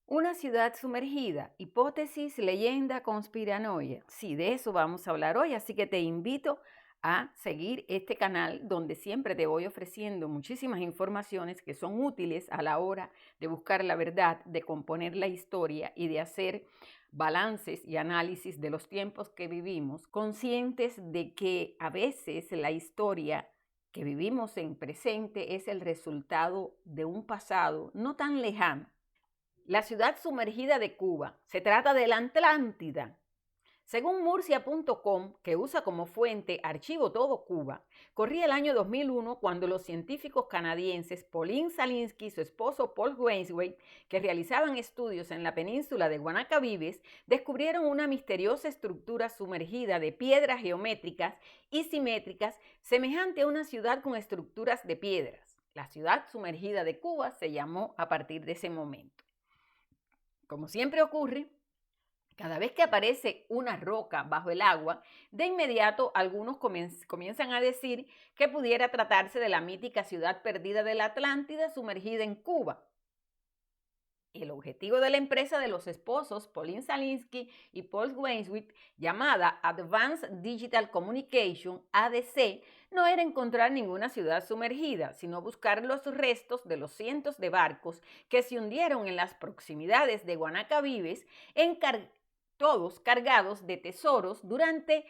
Una ciudad sumergida, hipótesis, leyenda, conspiranoia. Sí, de eso vamos a hablar hoy, así que te invito a seguir este canal donde siempre te voy ofreciendo muchísimas informaciones que son útiles a la hora de buscar la verdad, de componer la historia y de hacer balances y análisis de los tiempos que vivimos, conscientes de que a veces la historia que vivimos en presente es el resultado de un pasado no tan lejano. La ciudad sumergida de Cuba. Se trata de la Atlántida. Según Murcia.com, que usa como fuente Archivo Todo Cuba, corría el año 2001 cuando los científicos canadienses Pauline Salinsky y su esposo Paul Wainswade, que realizaban estudios en la península de Guanacabibes, descubrieron una misteriosa estructura sumergida de piedras geométricas y simétricas semejante a una ciudad con estructuras de piedras. La ciudad sumergida de Cuba se llamó a partir de ese momento. Como siempre ocurre, cada vez que aparece una roca bajo el agua, de inmediato algunos comienzan a decir que pudiera tratarse de la mítica ciudad perdida de la Atlántida sumergida en Cuba. El objetivo de la empresa de los esposos Pauline Salinsky y Paul Wainswade, llamada Advanced Digital Communication, ADC, no era encontrar ninguna ciudad sumergida, sino buscar los restos de los cientos de barcos que se hundieron en las proximidades de Guanacabibes, todos cargados de tesoros durante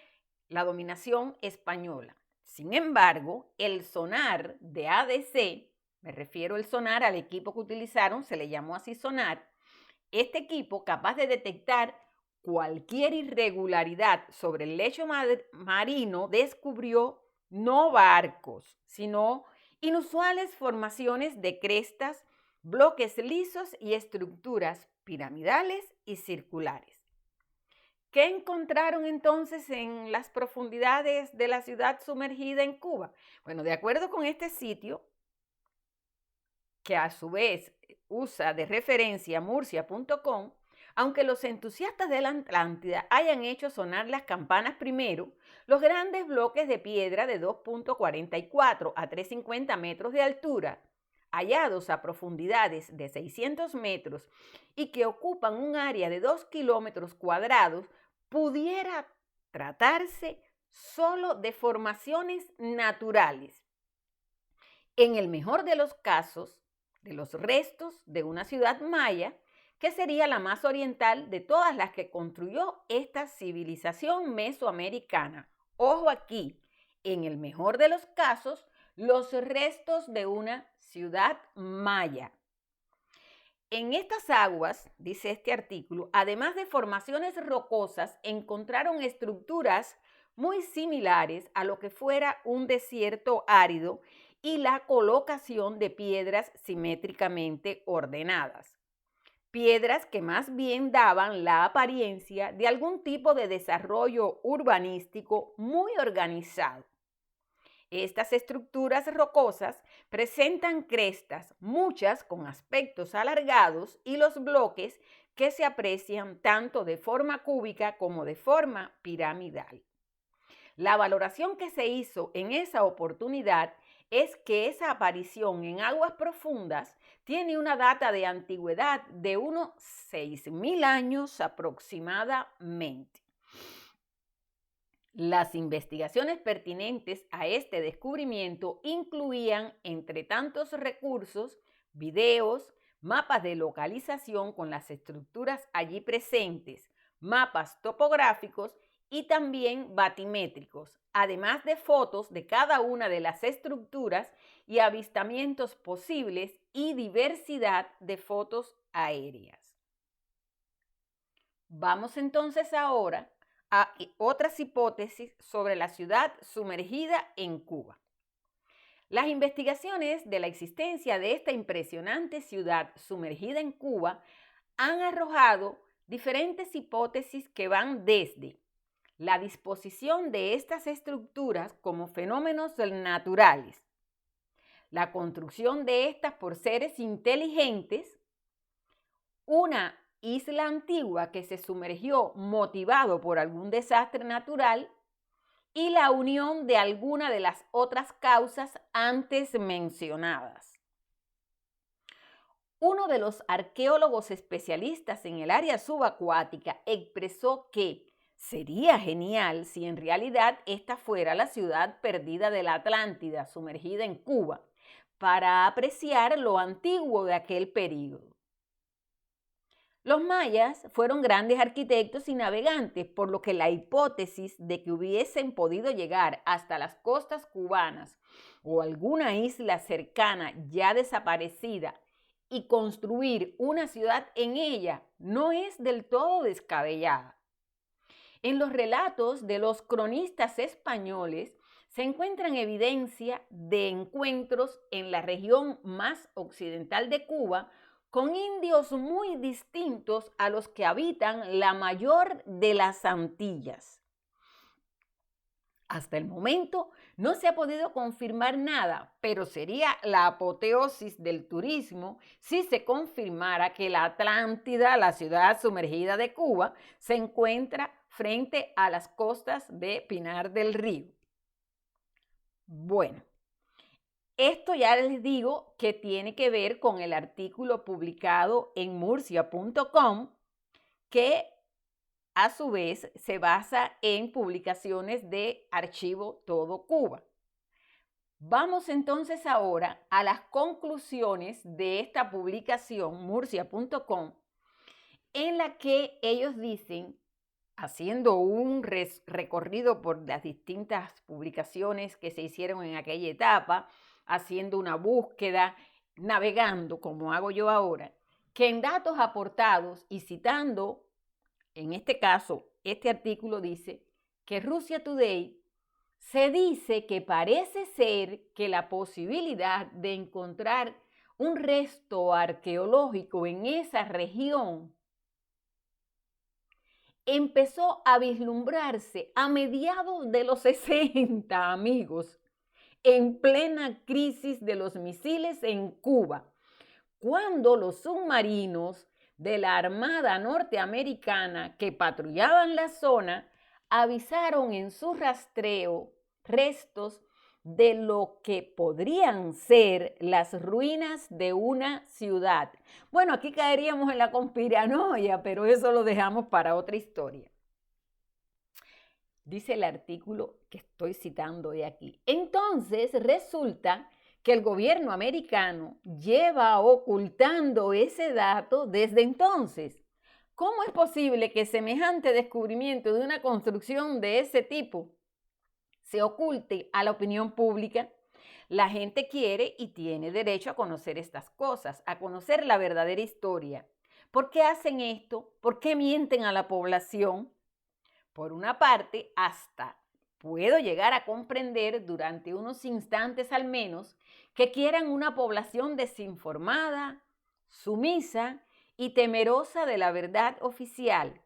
la dominación española. Sin embargo, el sonar de ADC, me refiero al sonar, al equipo que utilizaron, se le llamó así sonar. Este equipo, capaz de detectar cualquier irregularidad sobre el lecho marino, descubrió no barcos, sino inusuales formaciones de crestas, bloques lisos y estructuras piramidales y circulares. ¿Qué encontraron entonces en las profundidades de la ciudad sumergida en Cuba? Bueno, de acuerdo con este sitio, que a su vez usa de referencia Murcia.com, aunque los entusiastas de la Atlántida hayan hecho sonar las campanas primero, los grandes bloques de piedra de 2.44 a 350 metros de altura, hallados a profundidades de 600 metros y que ocupan un área de 2 kilómetros cuadrados, pudiera tratarse solo de formaciones naturales. En el mejor de los casos, de los restos de una ciudad maya, que sería la más oriental de todas las que construyó esta civilización mesoamericana. Ojo aquí, en el mejor de los casos, los restos de una ciudad maya. En estas aguas, dice este artículo, además de formaciones rocosas, encontraron estructuras muy similares a lo que fuera un desierto árido y la colocación de piedras simétricamente ordenadas. Piedras que más bien daban la apariencia de algún tipo de desarrollo urbanístico muy organizado. Estas estructuras rocosas presentan crestas, muchas con aspectos alargados, y los bloques que se aprecian tanto de forma cúbica como de forma piramidal. La valoración que se hizo en esa oportunidad es que esa aparición en aguas profundas tiene una data de antigüedad de unos 6.000 años aproximadamente. Las investigaciones pertinentes a este descubrimiento incluían, entre tantos recursos, videos, mapas de localización con las estructuras allí presentes, mapas topográficos y también batimétricos, además de fotos de cada una de las estructuras y avistamientos posibles y diversidad de fotos aéreas. Vamos entonces ahora a otras hipótesis sobre la ciudad sumergida en Cuba. Las investigaciones de la existencia de esta impresionante ciudad sumergida en Cuba han arrojado diferentes hipótesis que van desde la disposición de estas estructuras como fenómenos naturales, la construcción de estas por seres inteligentes, una isla antigua que se sumergió motivado por algún desastre natural y la unión de alguna de las otras causas antes mencionadas. Uno de los arqueólogos especialistas en el área subacuática expresó que sería genial si en realidad esta fuera la ciudad perdida de la Atlántida, sumergida en Cuba, para apreciar lo antiguo de aquel período. Los mayas fueron grandes arquitectos y navegantes, por lo que la hipótesis de que hubiesen podido llegar hasta las costas cubanas o alguna isla cercana ya desaparecida y construir una ciudad en ella no es del todo descabellada. En los relatos de los cronistas españoles se encuentran evidencia de encuentros en la región más occidental de Cuba con indios muy distintos a los que habitan la mayor de las Antillas. Hasta el momento no se ha podido confirmar nada, pero sería la apoteosis del turismo si se confirmara que la Atlántida, la ciudad sumergida de Cuba, se encuentra frente a las costas de Pinar del Río. Bueno, esto ya les digo que tiene que ver con el artículo publicado en murcia.com, que a su vez se basa en publicaciones de Archivo Todo Cuba. Vamos entonces ahora a las conclusiones de esta publicación, murcia.com, en la que ellos dicen, haciendo un recorrido por las distintas publicaciones que se hicieron en aquella etapa, haciendo una búsqueda, navegando como hago yo ahora, que en datos aportados y citando, en este caso, este artículo dice que Russia Today se dice que parece ser que la posibilidad de encontrar un resto arqueológico en esa región empezó a vislumbrarse a mediados de los 60, amigos, en plena crisis de los misiles en Cuba, cuando los submarinos de la Armada norteamericana que patrullaban la zona avisaron en su rastreo restos de lo que podrían ser las ruinas de una ciudad. Bueno, aquí caeríamos en la conspiranoia, pero eso lo dejamos para otra historia. Dice el artículo que estoy citando hoy aquí. Entonces resulta que el gobierno americano lleva ocultando ese dato desde entonces. ¿Cómo es posible que semejante descubrimiento de una construcción de ese tipo se oculte a la opinión pública? La gente quiere y tiene derecho a conocer estas cosas, a conocer la verdadera historia. ¿Por qué hacen esto? ¿Por qué mienten a la población? Por una parte, hasta puedo llegar a comprender durante unos instantes al menos que quieran una población desinformada, sumisa y temerosa de la verdad oficial,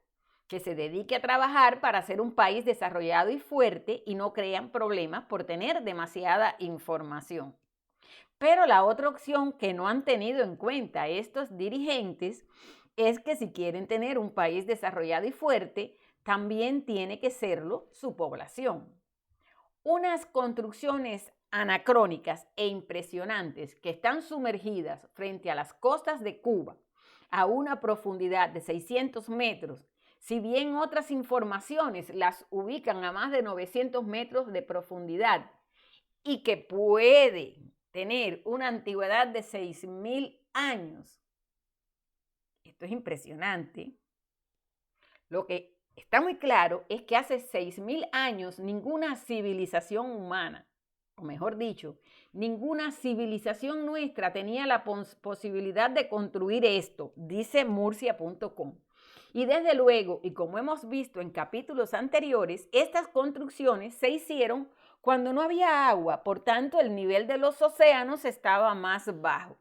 que se dedique a trabajar para ser un país desarrollado y fuerte y no crean problemas por tener demasiada información. Pero la otra opción que no han tenido en cuenta estos dirigentes es que si quieren tener un país desarrollado y fuerte, también tiene que serlo su población. Unas construcciones anacrónicas e impresionantes que están sumergidas frente a las costas de Cuba a una profundidad de 600 metros, si bien otras informaciones las ubican a más de 900 metros de profundidad y que puede tener una antigüedad de 6.000 años. Esto es impresionante. Lo que está muy claro es que hace 6.000 años ninguna civilización humana, o mejor dicho, ninguna civilización nuestra tenía la posibilidad de construir esto, dice murcia.com. Y desde luego, y como hemos visto en capítulos anteriores, estas construcciones se hicieron cuando no había agua, por tanto el nivel de los océanos estaba más bajo.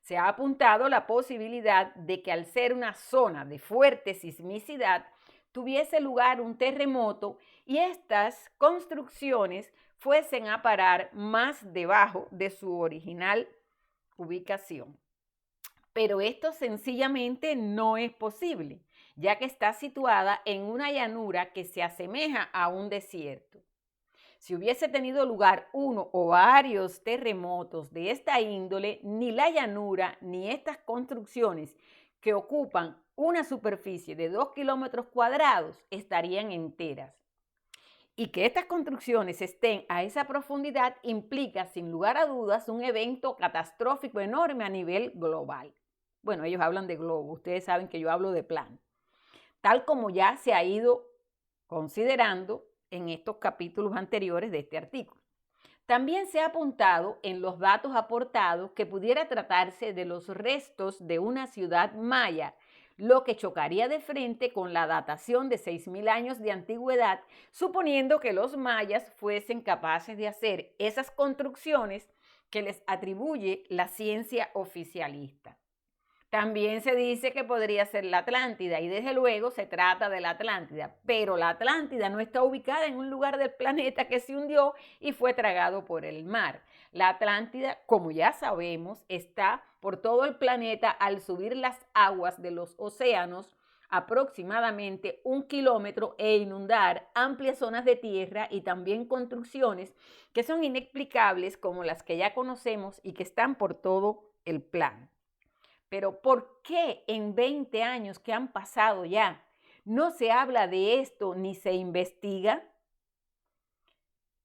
Se ha apuntado la posibilidad de que al ser una zona de fuerte sismicidad, tuviese lugar un terremoto y estas construcciones fuesen a parar más debajo de su original ubicación. Pero esto sencillamente no es posible, ya que está situada en una llanura que se asemeja a un desierto. Si hubiese tenido lugar uno o varios terremotos de esta índole, ni la llanura ni estas construcciones que ocupan una superficie de 2 kilómetros cuadrados estarían enteras. Y que estas construcciones estén a esa profundidad implica, sin lugar a dudas, un evento catastrófico enorme a nivel global. Bueno, ellos hablan de globo, ustedes saben que yo hablo de plan. Tal como ya se ha ido considerando en estos capítulos anteriores de este artículo. También se ha apuntado en los datos aportados que pudiera tratarse de los restos de una ciudad maya, lo que chocaría de frente con la datación de 6.000 años de antigüedad, suponiendo que los mayas fuesen capaces de hacer esas construcciones que les atribuye la ciencia oficialista. También se dice que podría ser la Atlántida y desde luego se trata de la Atlántida, pero la Atlántida no está ubicada en un lugar del planeta que se hundió y fue tragado por el mar. La Atlántida, como ya sabemos, está por todo el planeta al subir las aguas de los océanos aproximadamente 1 kilómetro e inundar amplias zonas de tierra y también construcciones que son inexplicables como las que ya conocemos y que están por todo el plano. Pero ¿por qué en 20 años que han pasado ya no se habla de esto ni se investiga?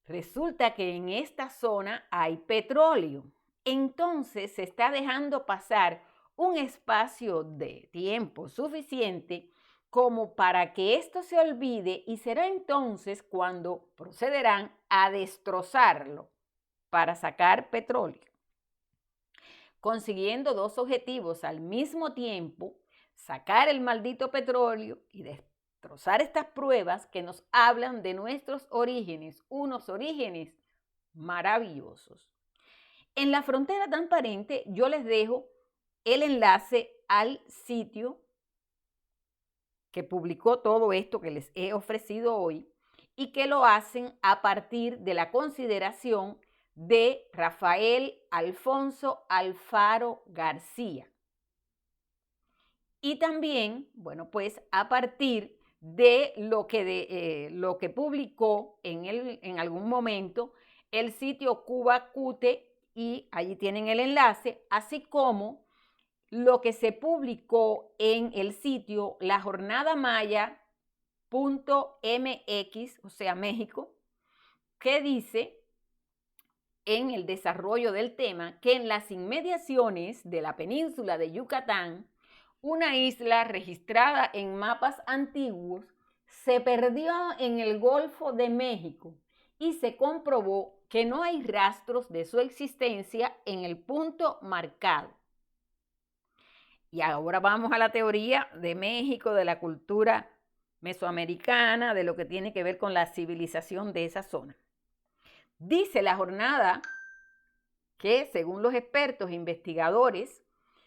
Resulta que en esta zona hay petróleo. Entonces se está dejando pasar un espacio de tiempo suficiente como para que esto se olvide y será entonces cuando procederán a destrozarlo para sacar petróleo, consiguiendo dos objetivos al mismo tiempo: sacar el maldito petróleo y destrozar estas pruebas que nos hablan de nuestros orígenes, unos orígenes maravillosos. En la frontera transparente yo les dejo el enlace al sitio que publicó todo esto que les he ofrecido hoy y que lo hacen a partir de la consideración de Rafael Alfonso Alfaro García. Y también, bueno, pues a partir de lo que publicó en algún momento el sitio Cuba Cute, y allí tienen el enlace, así como lo que se publicó en el sitio lajornadamaya.mx, o sea, México, que dice en el desarrollo del tema que en las inmediaciones de la península de Yucatán, una isla registrada en mapas antiguos se perdió en el Golfo de México y se comprobó que no hay rastros de su existencia en el punto marcado. Y ahora vamos a la teoría de México, de la cultura mesoamericana, de lo que tiene que ver con la civilización de esa zona. Dice la jornada que, según los expertos e investigadores,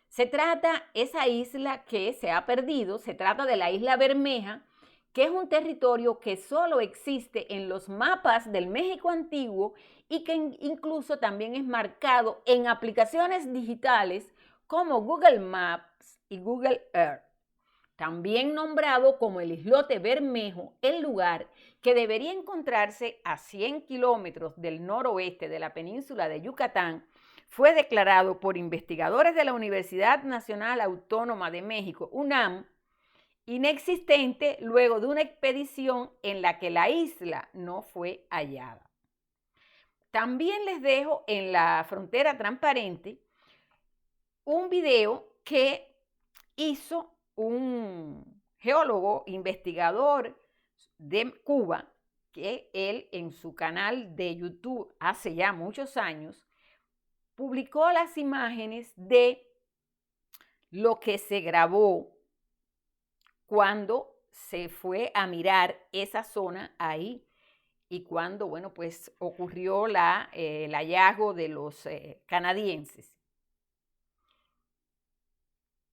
se trata esa isla que se ha perdido, se trata de la isla Bermeja, que es un territorio que solo existe en los mapas del México antiguo y que incluso también es marcado en aplicaciones digitales como Google Maps y Google Earth. También nombrado como el islote Bermejo, el lugar que debería encontrarse a 100 kilómetros del noroeste de la península de Yucatán, fue declarado por investigadores de la Universidad Nacional Autónoma de México, UNAM, inexistente luego de una expedición en la que la isla no fue hallada. También les dejo en la frontera transparente un video que hizo un geólogo investigador de Cuba, que él en su canal de YouTube hace ya muchos años publicó las imágenes de lo que se grabó cuando se fue a mirar esa zona ahí y cuando, bueno, pues ocurrió el hallazgo de los canadienses.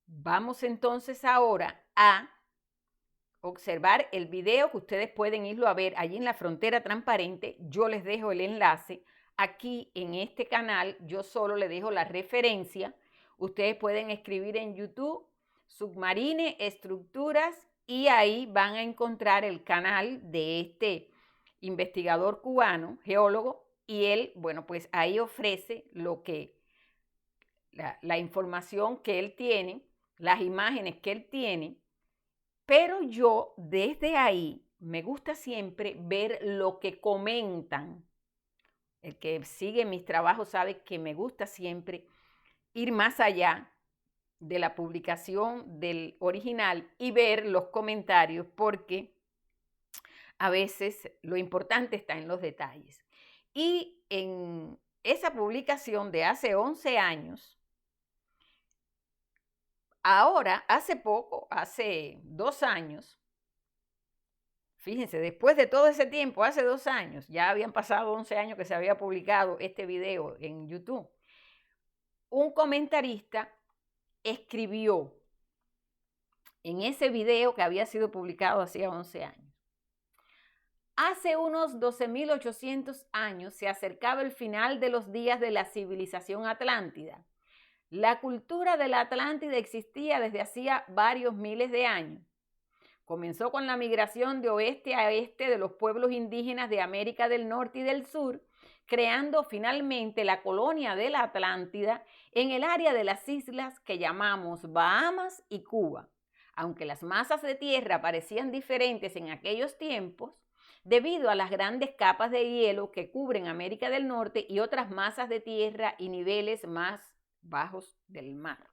Vamos entonces ahora a observar el video que ustedes pueden irlo a ver allí en la frontera transparente. Yo les dejo el enlace aquí en este canal, yo solo les dejo la referencia. Ustedes pueden escribir en YouTube Submarine Estructuras y ahí van a encontrar el canal de este investigador cubano, geólogo, y él, bueno, pues ahí ofrece la información que él tiene, las imágenes que él tiene, pero yo desde ahí me gusta siempre ver lo que comentan. El que sigue mis trabajos sabe que me gusta siempre ir más allá de la publicación del original y ver los comentarios, porque a veces lo importante está en los detalles. Y en esa publicación de hace 11 años, ahora, hace poco, hace 2 años, fíjense, después de todo ese tiempo, hace 2 años, ya habían pasado 11 años que se había publicado este video en YouTube, un comentarista escribió en ese video que había sido publicado hacía 11 años. Hace unos 12.800 años se acercaba el final de los días de la civilización atlántida. La cultura de la Atlántida existía desde hacía varios miles de años. Comenzó con la migración de oeste a este de los pueblos indígenas de América del Norte y del Sur, creando finalmente la colonia de la Atlántida en el área de las islas que llamamos Bahamas y Cuba. Aunque las masas de tierra parecían diferentes en aquellos tiempos, debido a las grandes capas de hielo que cubren América del Norte y otras masas de tierra y niveles más bajos del mar.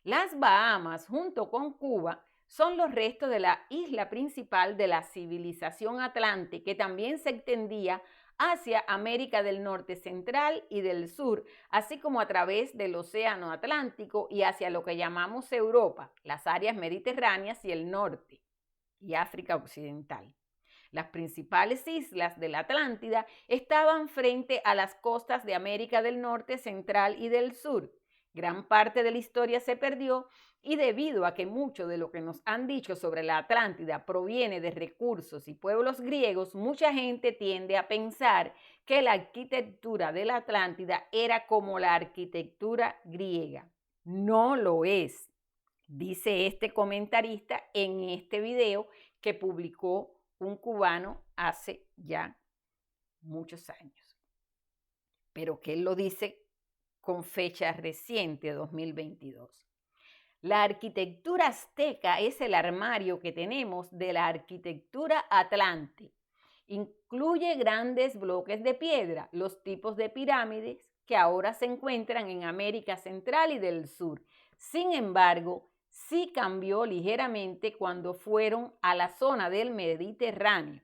Las Bahamas, junto con Cuba, son los restos de la isla principal de la civilización atlante, que también se extendía hacia América del Norte central y del sur, así como a través del Océano Atlántico y hacia lo que llamamos Europa, las áreas mediterráneas y el norte, y África Occidental. Las principales islas de la Atlántida estaban frente a las costas de América del Norte, Central y del Sur. Gran parte de la historia se perdió y debido a que mucho de lo que nos han dicho sobre la Atlántida proviene de recursos y pueblos griegos, mucha gente tiende a pensar que la arquitectura de la Atlántida era como la arquitectura griega. No lo es, dice este comentarista en este video que publicó un cubano hace ya muchos años, pero que él lo dice con fecha reciente, 2022. La arquitectura azteca es el armario que tenemos de la arquitectura atlante. Incluye grandes bloques de piedra, los tipos de pirámides que ahora se encuentran en América Central y del Sur. Sin embargo, sí cambió ligeramente cuando fueron a la zona del Mediterráneo.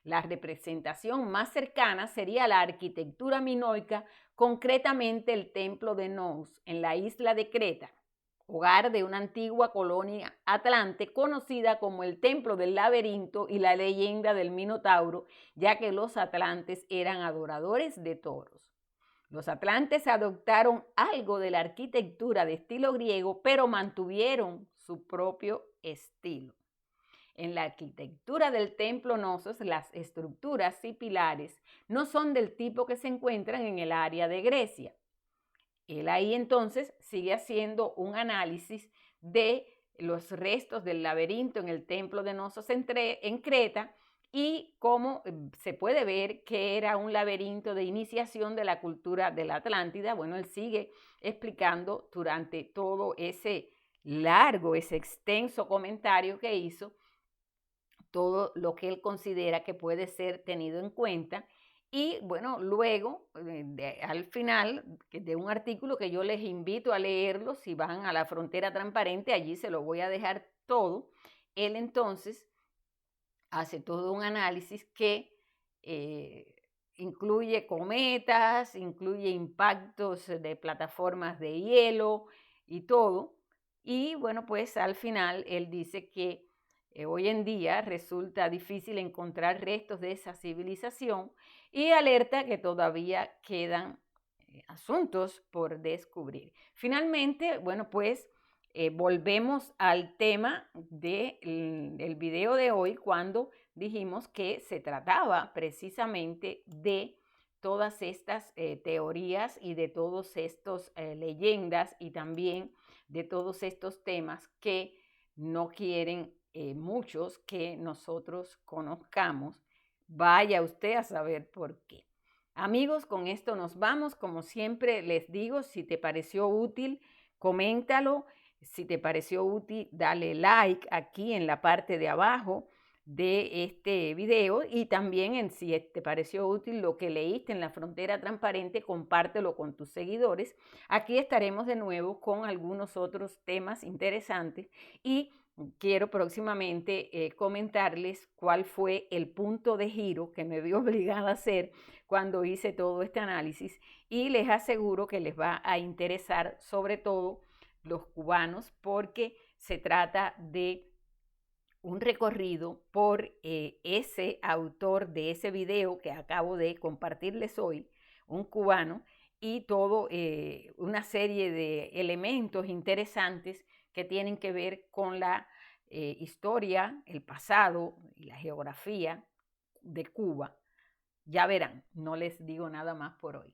La representación más cercana sería la arquitectura minoica, concretamente el templo de Nous, en la isla de Creta, hogar de una antigua colonia atlante conocida como el Templo del Laberinto y la leyenda del Minotauro, ya que los atlantes eran adoradores de toros. Los atlantes adoptaron algo de la arquitectura de estilo griego, pero mantuvieron su propio estilo. En la arquitectura del templo Knossos, las estructuras y pilares no son del tipo que se encuentran en el área de Grecia. Él ahí entonces sigue haciendo un análisis de los restos del laberinto en el templo de Knossos en Creta y cómo se puede ver que era un laberinto de iniciación de la cultura de la Atlántida. Bueno, él sigue explicando durante todo ese largo, ese extenso comentario que hizo, todo lo que él considera que puede ser tenido en cuenta. Y bueno, luego, al final de un artículo que yo les invito a leerlo, si van a la Frontera Transparente, allí se lo voy a dejar todo, él entonces hace todo un análisis que incluye cometas, incluye impactos de plataformas de hielo y todo. Y bueno, pues al final él dice que hoy en día resulta difícil encontrar restos de esa civilización y alerta que todavía quedan asuntos por descubrir. Finalmente, bueno, pues volvemos al tema del video de hoy cuando dijimos que se trataba precisamente de todas estas teorías y de todos estos leyendas y también de todos estos temas que no quieren muchos que nosotros conozcamos Vaya usted a saber por qué. Amigos, con esto nos vamos. Como siempre les digo, si te pareció útil, coméntalo. Si te pareció útil, dale like aquí en la parte de abajo de este video, y también si te pareció útil lo que leíste en La Frontera Transparente, compártelo con tus seguidores. Aquí estaremos de nuevo con algunos otros temas interesantes, y quiero próximamente comentarles cuál fue el punto de giro que me vi obligada a hacer cuando hice todo este análisis, y les aseguro que les va a interesar, sobre todo los cubanos, porque se trata de un recorrido por ese autor de ese video que acabo de compartirles hoy, un cubano, y todo una serie de elementos interesantes que tienen que ver con la historia, el pasado y la geografía de Cuba. Ya verán, no les digo nada más por hoy.